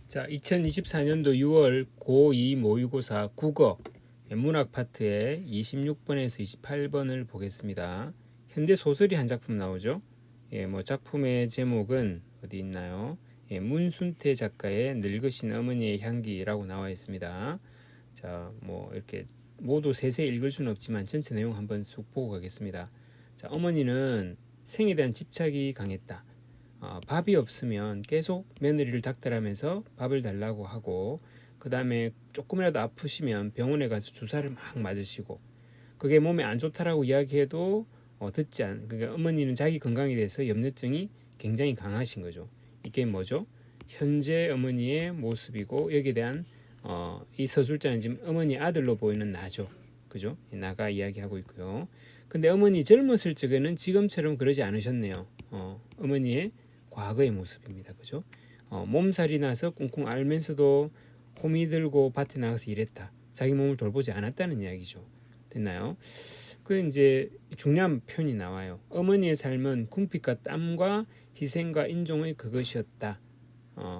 자, 2024년도 6월 고2 모의고사 국어 문학 파트의 26번에서 28번을 보겠습니다. 현대 소설이 한 작품 나오죠. 뭐 작품의 제목은 어디 있나요? 문순태 작가의 늙으신 어머니의 향기라고 나와 있습니다. 자, 뭐 이렇게 모두 세세 읽을 수는 없지만 전체 내용 한번 쑥 보고 가겠습니다. 자, 어머니는 생에 대한 집착이 강했다. 밥이 없으면 계속 며느리를 닥달하면서 밥을 달라고 하고, 그 다음에 조금이라도 아프시면 병원에 가서 주사를 막 맞으시고, 그게 몸에 안 좋다라고 이야기해도 그러니까 어머니는 자기 건강에 대해서 염려증이 굉장히 강하신 거죠. 이게 뭐죠? 현재 어머니의 모습이고, 여기에 대한 이 서술자는 지금 어머니 아들로 보이는 나죠. 그죠? 나가 이야기하고 있고요. 근데 어머니 젊었을 적에는 지금처럼 그러지 않으셨네요. 어머니의 과거의 모습입니다. 그죠? 몸살이 나서 꿍꿍 앓면서도 호미 들고 밭에 나가서 일했다. 자기 몸을 돌보지 않았다는 이야기죠. 됐나요? 그 이제 중요한 표현이 나와요. 어머니의 삶은 궁핍과 땀과 희생과 인종의 그것이었다.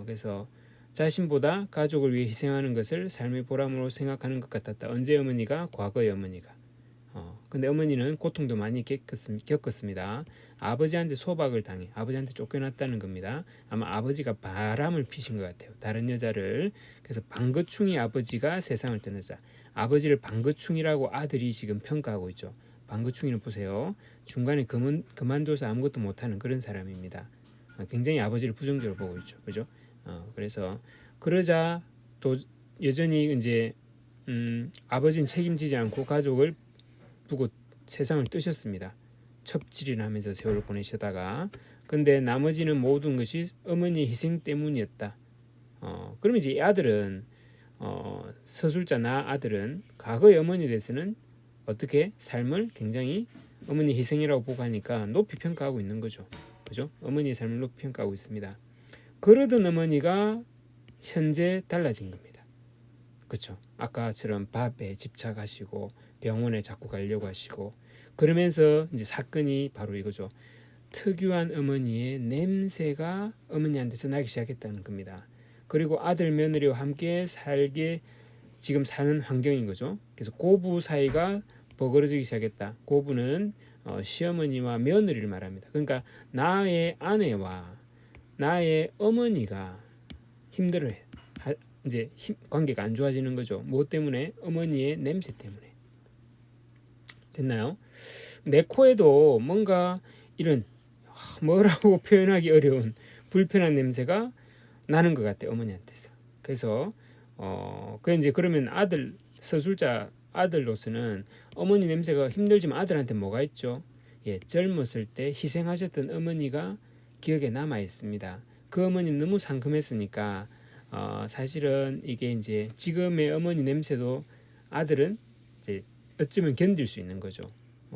그래서 자신보다 가족을 위해 희생하는 것을 삶의 보람으로 생각하는 것 같았다. 언제 어머니가? 과거의 어머니가. 근데 어머니는 고통도 많이 겪었습니다. 아버지한테 소박을 당해 아버지한테 쫓겨났다는 겁니다. 아마 아버지가 바람을 피신 것 같아요. 다른 여자를. 그래서 방거충이 아버지가 세상을 떠나자 아버지를 방거충이라고 아들이 지금 평가하고 있죠. 방거충이는 보세요. 중간에 그만둬서 아무것도 못하는 그런 사람입니다. 굉장히 아버지를 부정적으로 보고 있죠. 그죠? 그래서 그러자 또 여전히 이제 아버지는 책임지지 않고 가족을 두고 세상을 뜨셨습니다. 첩질이나 하면서 세월을 보내시다가, 근데 나머지는 모든 것이 어머니의 희생 때문이었다. 그러면 이제 이 아들은 서술자나 아들은 과거의 어머니에 대해서는 어떻게 삶을 굉장히 어머니 희생이라고 보고 하니까 높이 평가하고 있는 거죠. 그죠? 어머니의 삶을 높이 평가하고 있습니다. 그러던 어머니가 현재 달라진 겁니다. 그렇죠? 아까처럼 밥에 집착하시고 병원에 자꾸 가려고 하시고, 그러면서 이제 사건이 바로 이거죠. 특유한 어머니의 냄새가 어머니한테서 나기 시작했다는 겁니다. 그리고 아들 며느리와 함께 살게 지금 사는 환경인 거죠. 그래서 고부 사이가 버거러지기 시작했다. 고부는 시어머니와 며느리를 말합니다. 그러니까 나의 아내와 나의 어머니가 힘들어해. 이제 관계가 안 좋아지는 거죠. 무엇 때문에? 어머니의 냄새 때문에. 됐나요? 내 코에도 뭔가 이런 뭐라고 표현하기 어려운 불편한 냄새가 나는 것 같아요. 어머니한테서. 그래서 그 이제 그러면 아들 서술자 아들로서는 어머니 냄새가 힘들지만 아들한테 뭐가 있죠? 젊었을 때 희생하셨던 어머니가 기억에 남아 있습니다. 그 어머니는 너무 상큼했으니까 사실은 이게 이제 지금의 어머니 냄새도 아들은 이제 어쩌면 견딜 수 있는 거죠.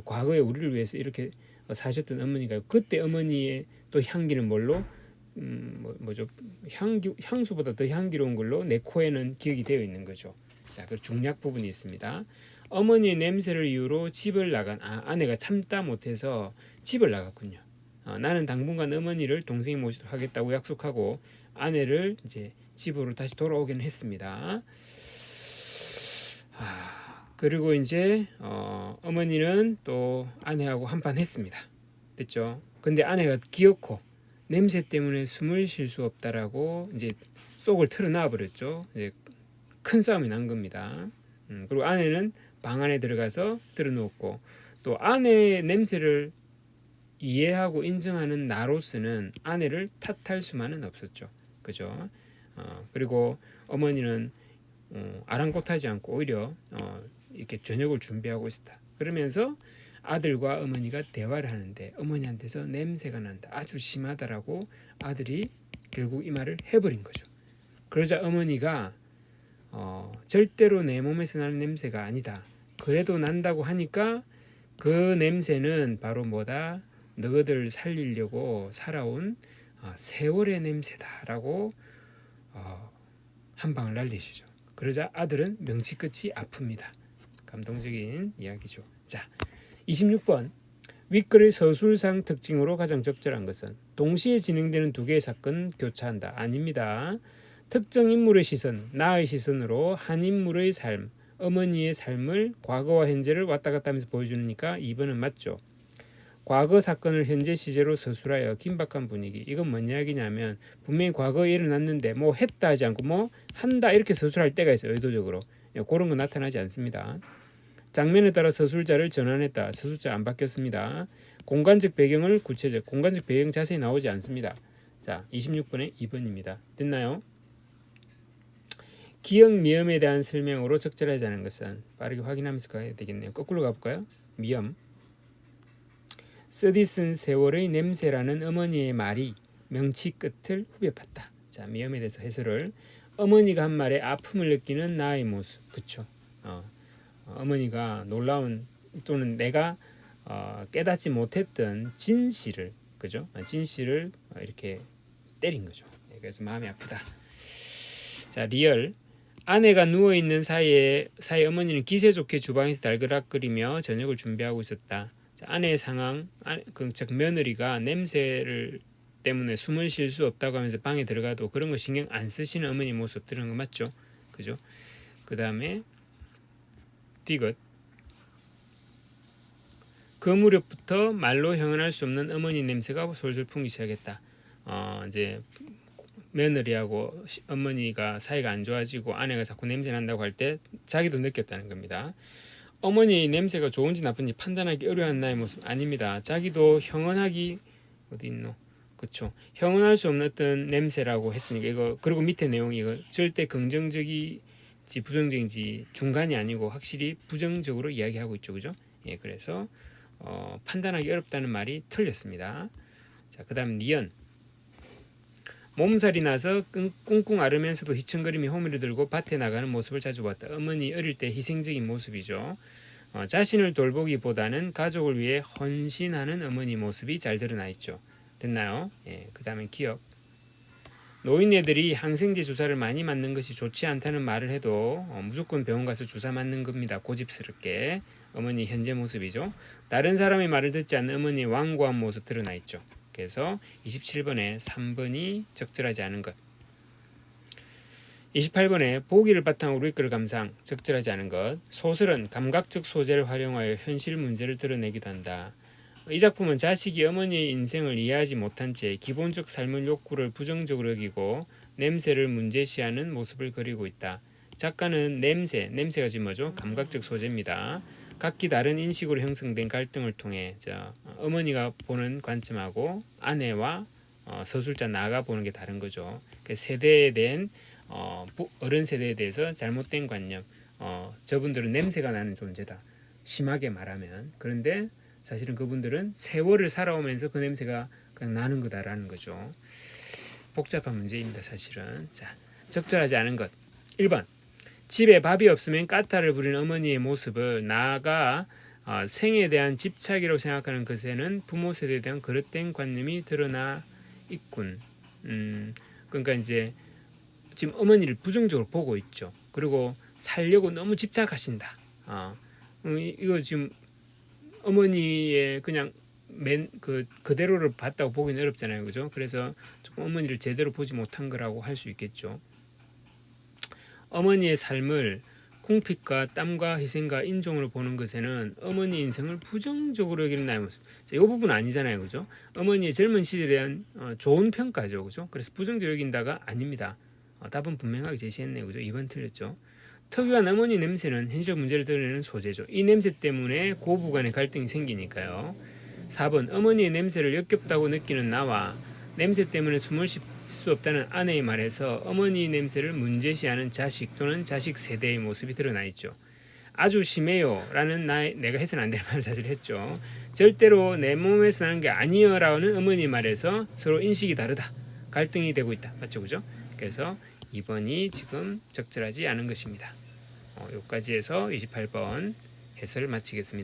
과거에 우리를 위해서 이렇게 사셨던 어머니가 그때 어머니의 또 향기는 뭘로 뭐죠? 향수보다 더 향기로운 걸로 내 코에는 기억이 되어 있는 거죠. 자, 그 중략 부분이 있습니다. 어머니의 냄새를 이유로 집을 나간 아내가 참다 못해서 집을 나갔군요. 나는 당분간 어머니를 동생이 모시도록 하겠다고 약속하고 아내를 이제 집으로 다시 돌아오긴 했습니다. 그리고 이제 어머니는 또 아내하고 한판 했습니다. 됐죠? 근데 아내가 기어코 냄새 때문에 숨을 쉴 수 없다라고 이제 속을 털어놔 버렸죠. 이제 큰 싸움이 난 겁니다. 그리고 아내는 방 안에 들어가서 들어놓고, 또 아내의 냄새를 이해하고 인정하는 나로서는 아내를 탓할 수만은 없었죠. 그죠? 그리고 어머니는 아랑곳하지 않고 오히려 이렇게 저녁을 준비하고 있었다. 그러면서 아들과 어머니가 대화를 하는데 어머니한테서 냄새가 난다. 아주 심하다라고 아들이 결국 이 말을 해버린 거죠. 그러자 어머니가 절대로 내 몸에서 나는 냄새가 아니다. 그래도 난다고 하니까 그 냄새는 바로 뭐다? 너희들 살리려고 살아온 세월의 냄새다라고 한 방을 날리시죠. 그러자 아들은 명치 끝이 아픕니다. 감동적인 이야기죠. 자, 26번. 윗글의 서술상 특징으로 가장 적절한 것은 동시에 진행되는 두 개의 사건 교차한다. 아닙니다. 특정 인물의 시선, 나의 시선으로 한 인물의 삶, 어머니의 삶을 과거와 현재를 왔다 갔다 하면서 보여주니까 2번은 맞죠. 과거 사건을 현재 시제로 서술하여 긴박한 분위기. 이건 뭔 이야기냐면 분명히 과거에 일어났는데 뭐 했다 하지 않고 뭐 한다 이렇게 서술할 때가 있어요. 의도적으로. 그런 거 나타나지 않습니다. 장면에 따라 서술자를 전환했다. 서술자 안 바뀌었습니다. 공간적 배경을 구체적. 공간적 배경 자세히 나오지 않습니다. 자, 26번에 2번입니다. 됐나요? 기억 미염에 대한 설명으로 적절하지 않은 것은 빠르게 확인하면서 가야 되겠네요. 거꾸로 가볼까요? 미염. 쓰디 쓴 세월의 냄새라는 어머니의 말이 명치 끝을 후벼 팠다. 자, 미염에 대해서 해설을. 어머니가 한 말에 아픔을 느끼는 나의 모습. 그쵸? 어머니가 놀라운 또는 내가 깨닫지 못했던 진실을, 그죠? 진실을 이렇게 때린 거죠. 그래서 마음이 아프다. 자, 리얼. 아내가 누워있는 사이에 어머니는 기세 좋게 주방에서 달그락거리며 저녁을 준비하고 있었다. 자, 아내의 상황, 즉 며느리가 냄새를 때문에 숨을 쉴 수 없다고 하면서 방에 들어가도 그런 거 신경 안 쓰시는 어머니 모습 들은 거 맞죠? 그죠? 그 다음에 디귿. 그 무렵부터 말로 형언할 수 없는 어머니 냄새가 솔솔 풍기기 시작했다. 이제 며느리하고 어머니가 사이가 안 좋아지고 아내가 자꾸 냄새 난다고 할 때 자기도 느꼈다는 겁니다. 어머니 냄새가 좋은지 나쁜지 판단하기 어려운 나의 모습 아닙니다. 자기도 형언하기 어디 있노? 그쵸? 형언할 수 없는 어떤 냄새라고 했으니까 이거. 그리고 밑에 내용이 이거 절대 긍정적이지 부정적인지 중간이 아니고 확실히 부정적으로 이야기하고 있죠, 그죠? 예, 그래서 판단하기 어렵다는 말이 틀렸습니다. 자, 그다음 니언. 몸살이 나서 꿍꿍 앓으면서도 희청거리며 호미를 들고 밭에 나가는 모습을 자주 봤다. 어머니 어릴 때 희생적인 모습이죠. 자신을 돌보기보다는 가족을 위해 헌신하는 어머니 모습이 잘 드러나 있죠. 됐나요? 예, 그 다음에 기억. 노인네들이 항생제 주사를 많이 맞는 것이 좋지 않다는 말을 해도 무조건 병원 가서 주사 맞는 겁니다. 고집스럽게. 어머니 현재 모습이죠. 다른 사람의 말을 듣지 않는 어머니의 완고한 모습 드러나 있죠. 그래서 27번에 3번이 적절하지 않은 것. 28번에 보기를 바탕으로 이끌 감상, 적절하지 않은 것. 소설은 감각적 소재를 활용하여 현실 문제를 드러내기도 한다. 이 작품은 자식이 어머니의 인생을 이해하지 못한 채 기본적 삶의 욕구를 부정적으로 여기고 냄새를 문제시하는 모습을 그리고 있다. 작가는 냄새가 지금 뭐죠? 감각적 소재입니다. 각기 다른 인식으로 형성된 갈등을 통해 어머니가 보는 관점하고 아내와 서술자 나가 보는 게 다른 거죠. 세대에 대한 어른 세대에 대해서 잘못된 관념. 저분들은 냄새가 나는 존재다. 심하게 말하면. 그런데 사실은 그분들은 세월을 살아오면서 그 냄새가 그냥 나는 거다라는 거죠. 복잡한 문제입니다, 사실은. 자, 적절하지 않은 것. 1번. 집에 밥이 없으면 까탈을 부리는 어머니의 모습을 나아가 생에 대한 집착이라고 생각하는 것에는 부모 세대에 대한 그릇된 관념이 드러나 있군. 그러니까 이제 지금 어머니를 부정적으로 보고 있죠. 그리고 살려고 너무 집착하신다. 이거 지금 어머니의 그냥 그대로를 봤다고 보기는 어렵잖아요, 그죠? 그래서 조금 어머니를 제대로 보지 못한 거라고 할 수 있겠죠. 어머니의 삶을 궁핍과 땀과 희생과 인종으로 보는 것에는 어머니 인생을 부정적으로 여기는 나의 모습. 이 부분은 아니잖아요, 그죠? 어머니의 젊은 시절에 대한 좋은 평가죠, 그죠? 그래서 부정적으로 여긴다가 아닙니다. 답은 분명하게 제시했네요, 그죠? 2번 틀렸죠. 특유한 어머니 냄새는 현실적 문제를 드러내는 소재죠. 이 냄새 때문에 고부 간의 갈등이 생기니까요. 4번 어머니의 냄새를 역겹다고 느끼는 나와 냄새 때문에 숨을 쉴 수 없다는 아내의 말에서 어머니 냄새를 문제시하는 자식 또는 자식 세대의 모습이 드러나 있죠. 아주 심해요 라는 내가 해서는 안 될 말을 사실 했죠. 절대로 내 몸에서 나는 게 아니요 라는 어머니 말에서 서로 인식이 다르다. 갈등이 되고 있다. 맞죠, 그죠? 그래서 2번이 지금 적절하지 않은 것입니다. 여기까지 해서 28번 해설을 마치겠습니다.